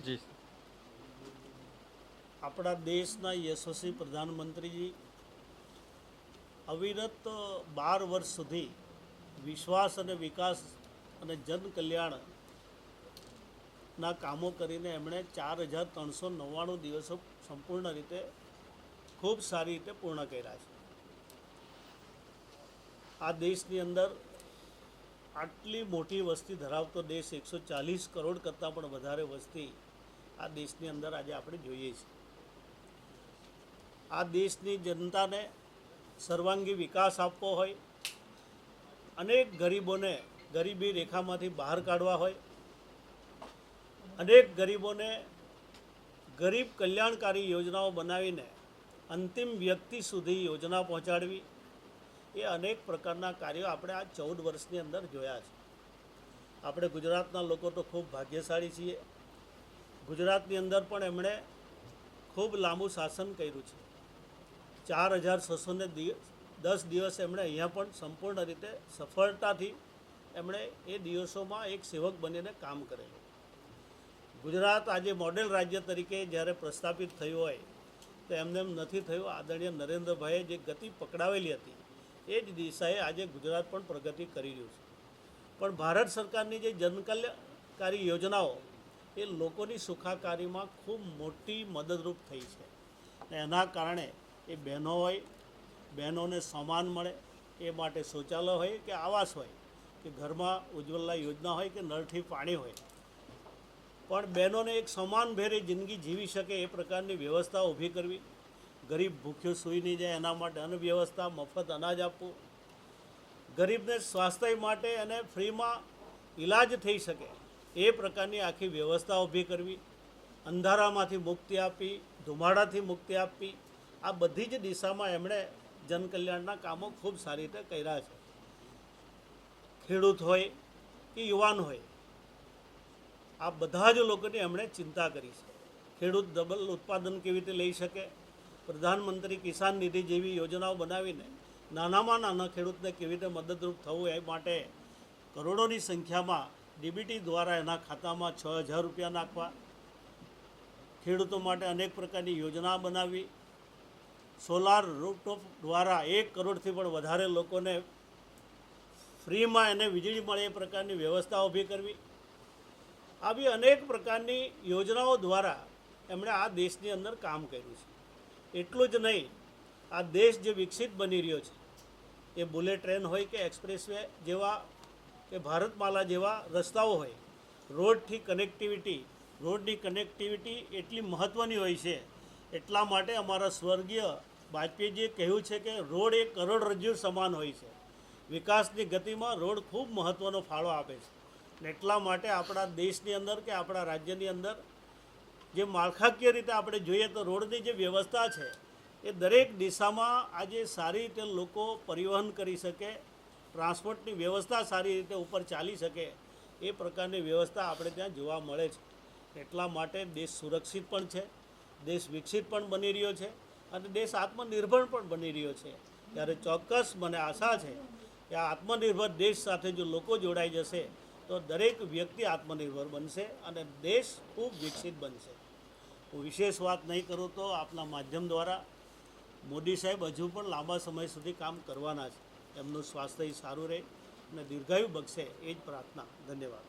જી આપણા દેશના યશસ્વી પ્રધાનમંત્રીજી અવિરત 12 વર્ષ સુધી વિશ્વાસ અને વિકાસ અને જનકલ્યાણના કામો કરીને એમણે 4399 દિવસો સંપૂર્ણ રીતે ખૂબ સારી રીતે પૂર્ણ કર્યા છે. આ દેશની અંદર આટલી મોટી વસ્તી ધરાવતો દેશ, 140 કરોડ કરતાં પણ વધારે વસ્તી આ દેશની અંદર આજે આપણે જોઈએ છીએ. આ દેશની જનતાને સર્વાંગી વિકાસ આપવો હોય, અનેક ગરીબોને ગરીબી રેખામાંથી બહાર કાઢવા હોય, અનેક ગરીબોને ગરીબ કલ્યાણકારી યોજનાઓ બનાવીને અંતિમ વ્યક્તિ સુધી યોજના પહોંચાડવી, એ અનેક પ્રકારના કાર્યો આપણે આ 14 વર્ષની અંદર જોયા છે. આપણે ગુજરાતના લોકો તો ખૂબ ભાગ્યશાળી છીએ. ગુજરાતની અંદર પણ એમણે ખૂબ લાંબુ શાસન કર્યું છે. 4610 દિવસ એમણે અહીંયા પણ સંપૂર્ણ રીતે સફળતાથી એમણે એ દિવસોમાં એક સેવક બનીને કામ કરેલું. ગુજરાત આજે મોડેલ રાજ્ય તરીકે જ્યારે પ્રસ્થાપિત થયું હોય તો એમને એમ નથી થયું. આદરણીય નરેન્દ્રભાઈએ જે ગતિ પકડાવેલી હતી એ જ દિશાએ આજે ગુજરાત પણ પ્રગતિ કરી રહ્યું છે. પણ ભારત સરકારની જે જનકલ્યાણકારી યોજનાઓ એ લોકોની સુખાકારીમાં ખૂબ મોટી મદદરૂપ થઈ છે. એના કારણે એ બહેનો હોય, બહેનોને સમાન મળે એ માટે શૌચાલય હોય કે આવાસ હોય કે ઘરમાં ઉજ્જવલા યોજના હોય કે નળથી પાણી હોય, પણ બહેનોને એક સમાન ભેરે જિંદગી જીવી શકે એ પ્રકારની વ્યવસ્થા ઊભી કરવી. ગરીબ ભૂખ્યો સૂઈ નહીં જાય એના માટે અન્ન વ્યવસ્થા, મફત અનાજ આપવું, ગરીબને સ્વાસ્થ્ય માટે અને ફ્રીમાં ઈલાજ થઈ શકે એ પ્રકારની આખી વ્યવસ્થા ઊભી કરવી, અંધારામાંથી મુક્તિ આપવી, ધુમાડાથી મુક્તિ આપવી, આ બધી જ દિશામાં એમણે જનકલ્યાણના કામો ખૂબ સારી રીતે કર્યા છે. ખેડૂત હોય કે યુવાન હોય, આ બધા જ લોકોની એમણે ચિંતા કરી છે. ખેડૂત ડબલ ઉત્પાદન કેવી રીતે લઈ શકે, પ્રધાનમંત્રી કિસાન નિધિ જેવી યોજનાઓ બનાવીને નાનામાં નાના ખેડૂતને કેવી રીતે મદદરૂપ થવું એ માટે કરોડોની સંખ્યામાં ડીબીટી દ્વારા એના ખાતામાં 6000 રૂપિયા નાખવા, ખેડૂતો માટે અનેક પ્રકારની યોજના બનાવવી, સોલાર રૂફટોપ દ્વારા 1 કરોડથી પણ વધારે લોકોને ફ્રીમાં એને વીજળી મળે એ પ્રકારની વ્યવસ્થા ઊભી કરવી. આવી અનેક પ્રકારની યોજનાઓ દ્વારા એમણે આ દેશની અંદર કામ કર્યું છે. એટલું જ નહીં, આ દેશ જે વિકસિત બની રહ્યો છે એ બુલેટ ટ્રેન હોય કે એક્સપ્રેસવે જેવા કે ભારતમાલા જેવા રસ્તાઓ હોય, રોડની કનેક્ટિવિટી એટલી મહત્ત્વની હોય છે. એટલા માટે અમારા સ્વર્ગીય વાજપેયીજીએ કહ્યું છે કે રોડ એ કરોડરજ્જુ સમાન હોય છે. વિકાસની ગતિમાં રોડ ખૂબ મહત્ત્વનો ફાળો આપે છે. એટલા માટે આપણા દેશની અંદર કે આપણા રાજ્યની અંદર જે માળખાકીય રીતે આપણે જોઈએ તો રોડની જે વ્યવસ્થા છે એ દરેક દિશામાં આજે સારી રીતે લોકો પરિવહન કરી શકે, ટ્રાન્સપોર્ટની વ્યવસ્થા સારી રીતે ઉપર ચાલી શકે એ પ્રકારની વ્યવસ્થા આપણે ત્યાં જોવા મળે છે. એટલા માટે દેશ સુરક્ષિત પણ છે, દેશ વિકસિત પણ બની રહ્યો છે અને દેશ આત્મનિર્ભર પણ બની રહ્યો છે. ત્યારે ચોક્કસ મને આશા છે કે આ આત્મનિર્ભર દેશ સાથે જો લોકો જોડાઈ જશે તો દરેક વ્યક્તિ આત્મનિર્ભર બનશે અને દેશ ખૂબ વિકસિત બનશે. હું વિશેષ વાત નહીં કરું તો આપના માધ્યમ દ્વારા મોદી સાહેબ હજુ પણ લાંબા સમય સુધી કામ કરવાના છે. એમનું સ્વાસ્થ્ય સારું રહે અને દીર્ઘાયુ બક્ષે એ જ પ્રાર્થના. ધન્યવાદ.